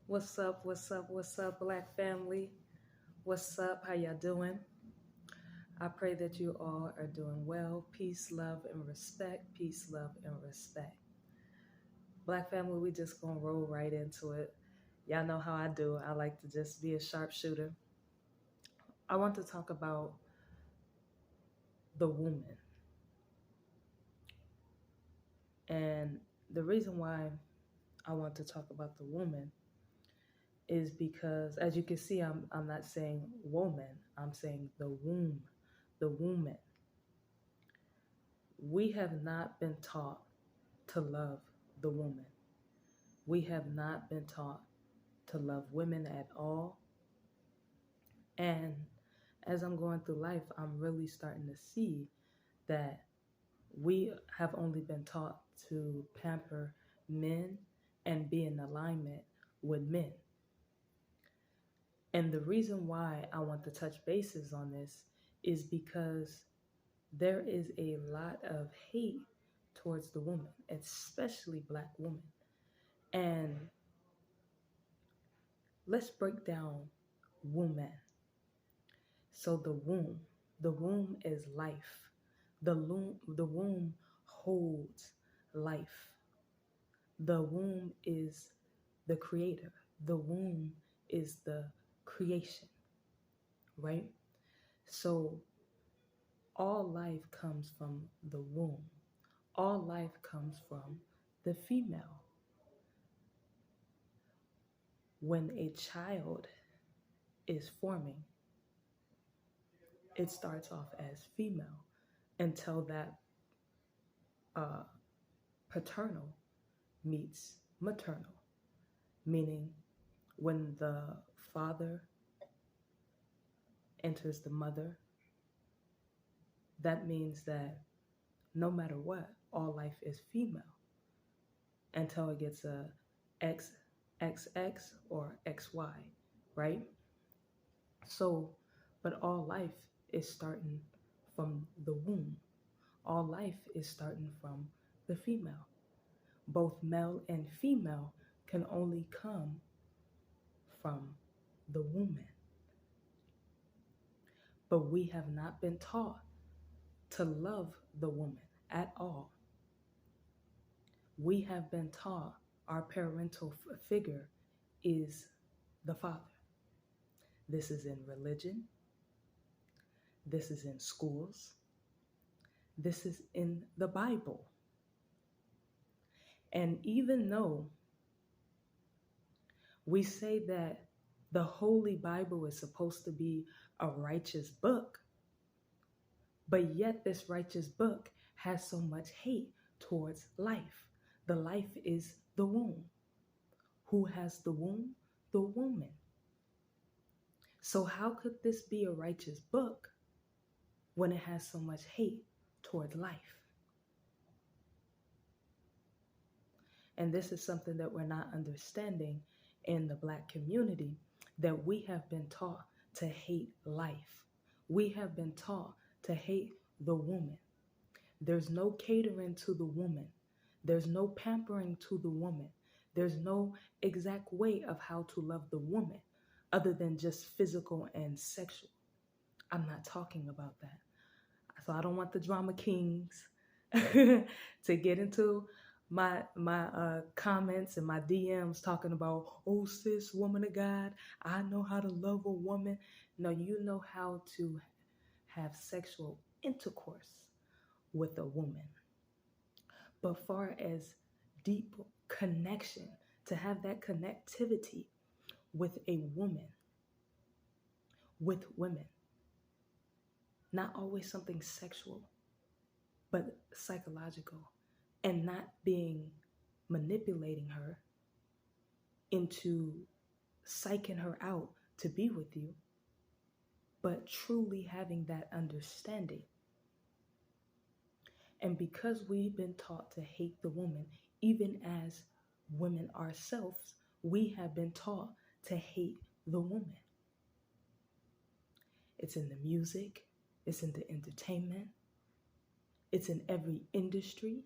What's up? What's up? What's up, Black family? What's up? How y'all doing? I pray that you all are doing well. Peace, love, and respect. Peace, love, and respect. Black family, we just gonna roll right into it. Y'all know how I do. I like to just be a sharpshooter. I want to talk about the woman. And the reason why I want to talk about the woman is because, as you can see, I'm not saying woman, I'm saying the womb, the woman. We have not been taught to love the woman. We have not been taught to love women at all. And as I'm going through life, I'm really starting to see that we have only been taught to pamper men and be in alignment with men. And the reason why I want to touch bases on this is because there is a lot of hate towards the woman, especially Black women. And let's break down woman. So the womb is life. The womb holds life. The womb is the creator. The womb is the creation, right? So all life comes from the womb. All life comes from the female. When a child is forming, it starts off as female until that uh, paternal meets maternal, meaning when the father enters the mother, that means that no matter what, all life is female until it gets a XXX or XY, right? So, but all life is starting from the womb. All life is starting from the female. Both male and female can only come from the woman. But we have not been taught to love the woman at all. We have been taught our parental figure is the father. This is in religion. This is in schools. This is in the Bible. And even though we say that the Holy Bible is supposed to be a righteous book, but yet this righteous book has so much hate towards life. The life is the womb. Who has the womb? The woman. So how could this be a righteous book when it has so much hate toward life? And this is something that we're not understanding in the Black community, that we have been taught to hate life. We have been taught to hate the woman. There's no catering to the woman. There's no pampering to the woman. There's no exact way of how to love the woman other than just physical and sexual. I'm not talking about that. So I don't want the drama kings to get into my comments and my DMs talking about, oh sis, woman of God, I know how to love a woman. No, you know how to have sexual intercourse with a woman. But far as deep connection, to have that connectivity with a woman, with women, not always something sexual, but psychological, and not being manipulating her into psyching her out to be with you, but truly having that understanding. And because we've been taught to hate the woman, even as women ourselves, we have been taught to hate the woman. It's in the music, it's in the entertainment, it's in every industry,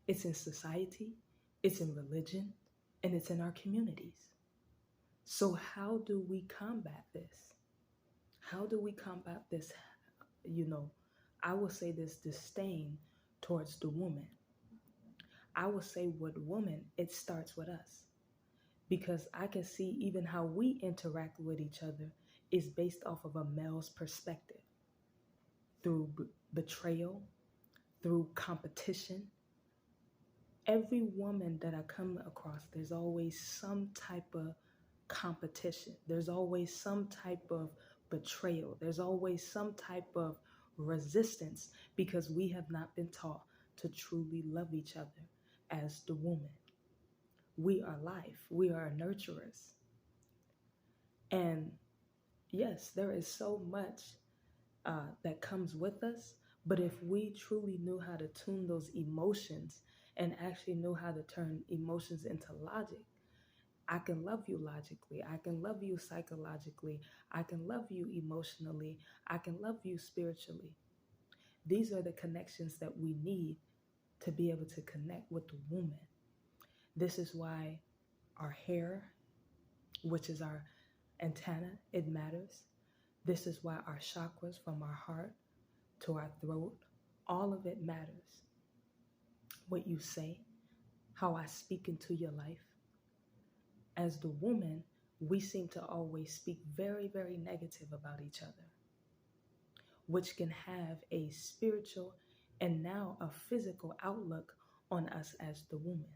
it's in society, it's in religion, and it's in our communities. So, how do we combat this? How do we combat this? You know, I will say this disdain towards the woman. I will say, with woman, it starts with us, because I can see even how we interact with each other is based off of a male's perspective, through betrayal, through competition. Every woman that I come across, there's always some type of competition. There's always some type of betrayal. There's always some type of resistance, because we have not been taught to truly love each other as the woman. We are life, we are nurturers. And yes, there is so much that comes with us. But if we truly knew how to tune those emotions and actually knew how to turn emotions into logic, I can love you logically, I can love you psychologically, I can love you emotionally, I can love you spiritually. These are the connections that we need to be able to connect with the woman. This is why our hair, which is our antenna, it matters. This is why our chakras, from our heart to our throat, all of it matters. What you say, how I speak into your life. As the woman, we seem to always speak very, very negative about each other, which can have a spiritual and now a physical outlook on us as the woman.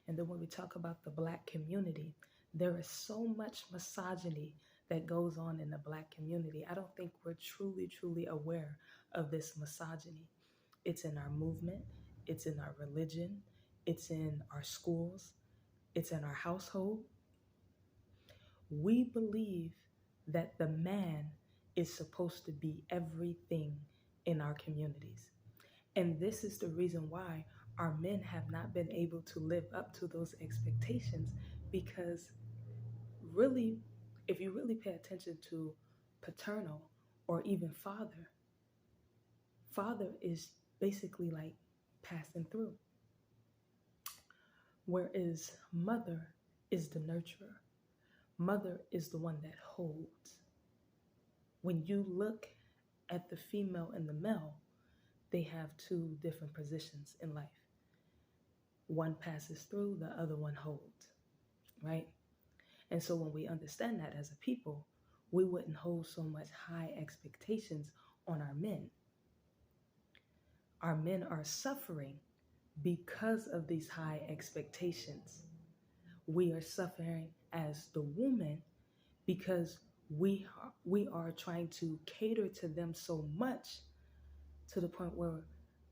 And then when we talk about the Black community, there is so much misogyny that goes on in the Black community. I don't think we're truly, truly aware of this misogyny. It's in our movement, it's in our religion, it's in our schools, it's in our household. We believe that the man is supposed to be everything in our communities. And this is the reason why our men have not been able to live up to those expectations, because really, if you really pay attention to paternal or even father, father is basically like passing through, whereas mother is the nurturer. Mother is the one that holds. When you look at the female and the male, they have two different positions in life. One passes through, the other one holds, right? And so when we understand that as a people, we wouldn't hold so much high expectations on our men. Our men are suffering because of these high expectations. We are suffering as the woman because we are trying to cater to them so much, to the point where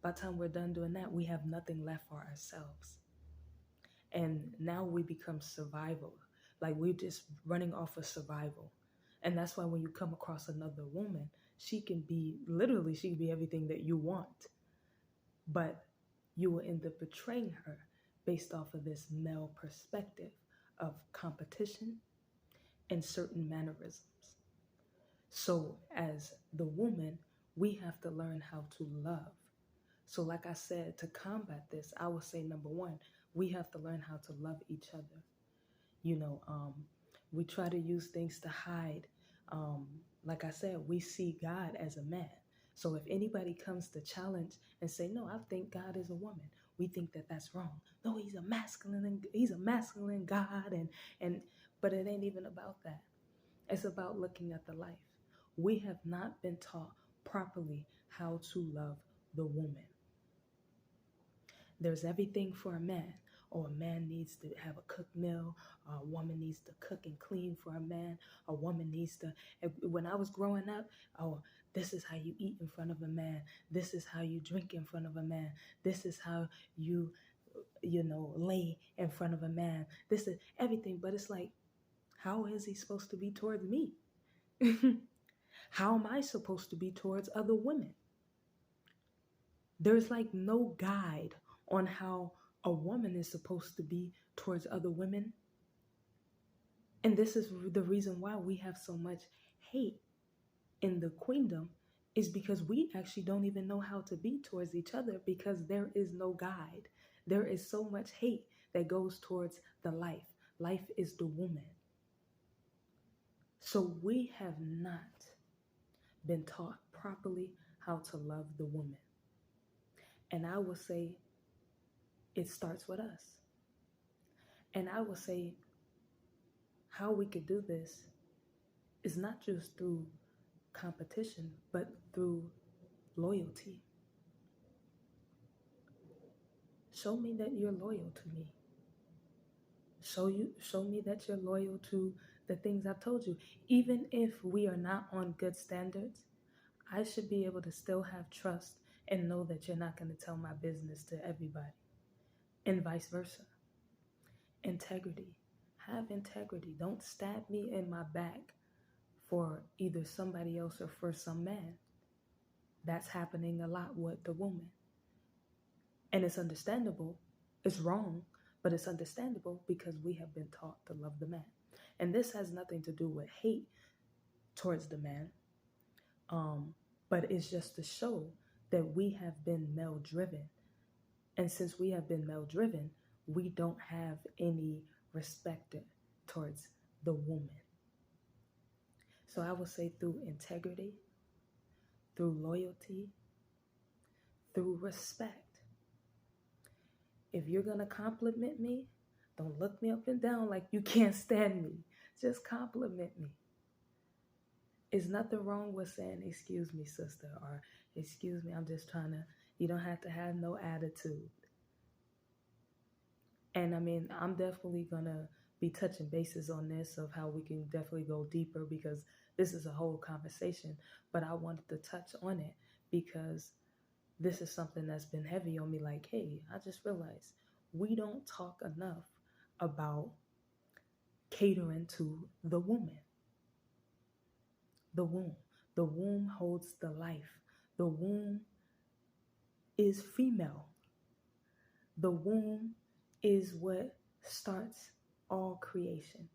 by the time we're done doing that, we have nothing left for ourselves. And now we become survival. Like, we're just running off of survival. And that's why when you come across another woman, she can be everything that you want. But you will end up betraying her based off of this male perspective of competition and certain mannerisms. So as the woman, we have to learn how to love. So like I said, to combat this, I would say number one, we have to learn how to love each other. You know, we try to use things to hide. Like I said, we see God as a man. So if anybody comes to challenge and say, no, I think God is a woman, we think that that's wrong. No, he's a masculine God. But it ain't even about that. It's about looking at the life. We have not been taught properly how to love the woman. There's everything for a man. Oh, a man needs to have a cooked meal. A woman needs to cook and clean for a man. A woman needs to, when I was growing up, oh, this is how you eat in front of a man. This is how you drink in front of a man. This is how you lay in front of a man. This is everything. But it's like, how is he supposed to be towards me? How am I supposed to be towards other women? There's like no guide on how a woman is supposed to be towards other women. And this is the reason why we have so much hate in the queendom, is because we actually don't even know how to be towards each other, because there is no guide. There is so much hate that goes towards the life. Life is the woman. So we have not been taught properly how to love the woman. And I will say it starts with us. And I will say how we could do this is not just through competition, but through loyalty. Show me that you're loyal to me. Show me that you're loyal to the things I've told you. Even if we are not on good standards, I should be able to still have trust and know that you're not going to tell my business to everybody. And vice versa. Integrity. Have integrity. Don't stab me in my back for either somebody else or for some man. That's happening a lot with the woman. And it's understandable. It's wrong, but it's understandable because we have been taught to love the man. And this has nothing to do with hate towards the man, but it's just to show that we have been male driven. And since we have been male driven, we don't have any respect towards the woman. So I will say through integrity, through loyalty, through respect. If you're going to compliment me, don't look me up and down like you can't stand me. Just compliment me. There's nothing wrong with saying, excuse me, sister, or excuse me, I'm just trying to, you don't have to have no attitude. And I mean, I'm definitely going to be touching bases on this of how we can definitely go deeper because this is a whole conversation. But I wanted to touch on it because this is something that's been heavy on me. Like, hey, I just realized we don't talk enough about catering to the woman. The womb. The womb holds the life. The womb is female. The womb is what starts all creation.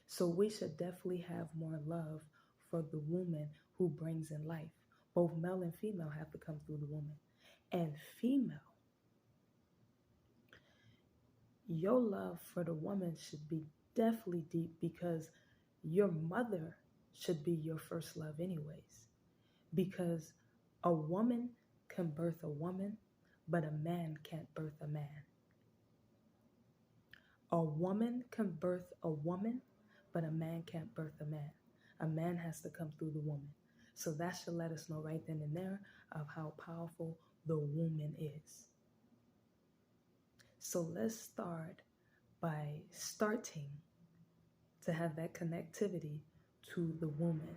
So we should definitely have more love for the woman who brings in life. Both male and female have to come through the woman. And female, your love for the woman should be definitely deep because your mother should be your first love anyways. Because a woman can birth a woman, but a man can't birth a man. A woman can birth a woman, but a man can't birth a man. A man has to come through the woman. So that should let us know right then and there of how powerful the woman is. So let's start by starting to have that connectivity to the woman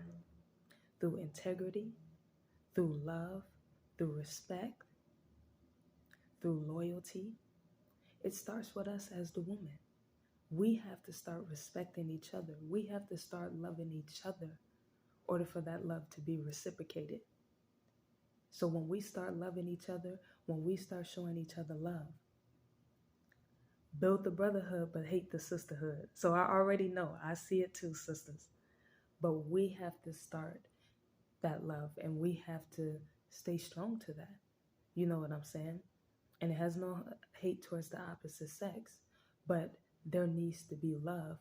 through integrity, through love, through respect, through loyalty. It starts with us as the woman. We have to start respecting each other. We have to start loving each other in order for that love to be reciprocated. So when we start loving each other, when we start showing each other love, build the brotherhood but hate the sisterhood. So I already know, I see it too, sisters. But we have to start that love and we have to stay strong to that. You know what I'm saying? And it has no hate towards the opposite sex, but there needs to be love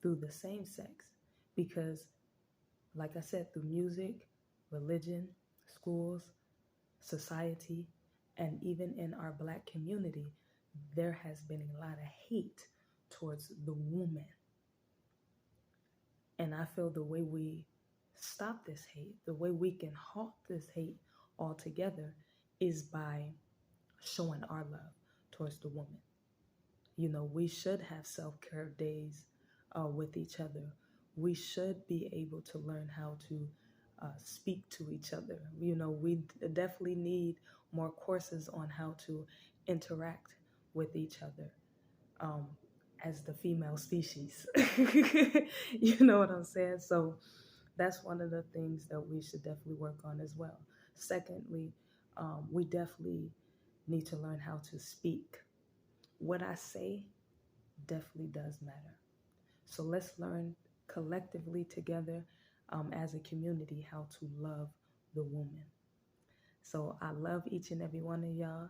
through the same sex because, like I said, through music, religion, schools, society, and even in our Black community, there has been a lot of hate towards the woman. And I feel the way we stop this hate, the way we can halt this hate altogether is by showing our love towards the woman. You know, we should have self-care days with each other. We should be able to learn how to speak to each other. You know, we definitely need more courses on how to interact with each other as the female species. You know what I'm saying? So that's one of the things that we should definitely work on as well. Secondly, we definitely need to learn how to speak. What I say definitely does matter. So let's learn collectively together as a community how to love the woman. So I love each and every one of y'all.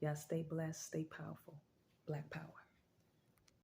Y'all stay blessed, stay powerful. Black power.